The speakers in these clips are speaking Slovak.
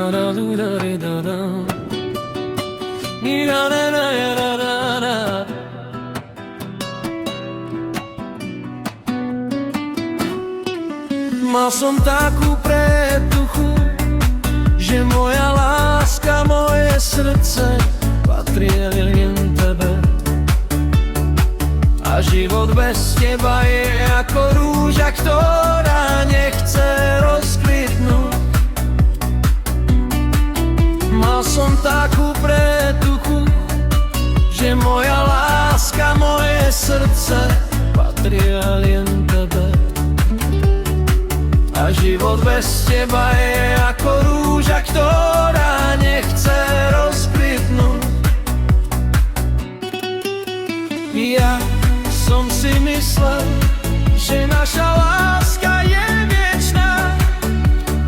Mal som takú pretuchu, že moja láska, moje srdce patria len tebe. A život bez teba je ako rúža, ktorá nechce rozkvitnúť. Mal som takú pretuchu, že moja láska, moje srdce patria len tebe. A život bez teba je ako rúža, ktorá nechce rozkvitnúť. Ja som si myslel, že naša láska je viečná,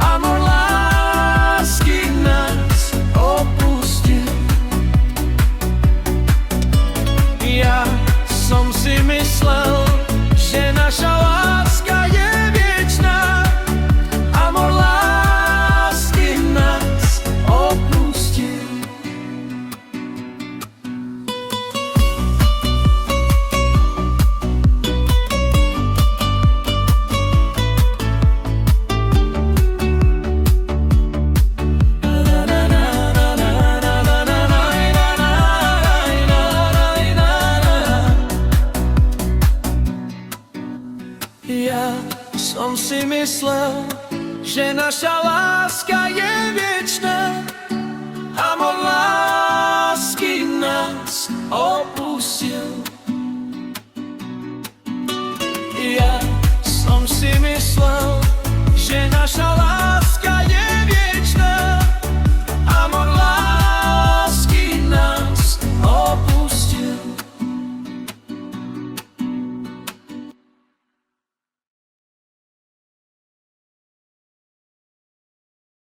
amor lásky nás opustil. Ja som si myslel, že naša láska je viečná, amor lásky nás opustil. Ja som si myslel, že naša láska je viečná, amor lásky nás opustil. Ja som si myslel, že naša láska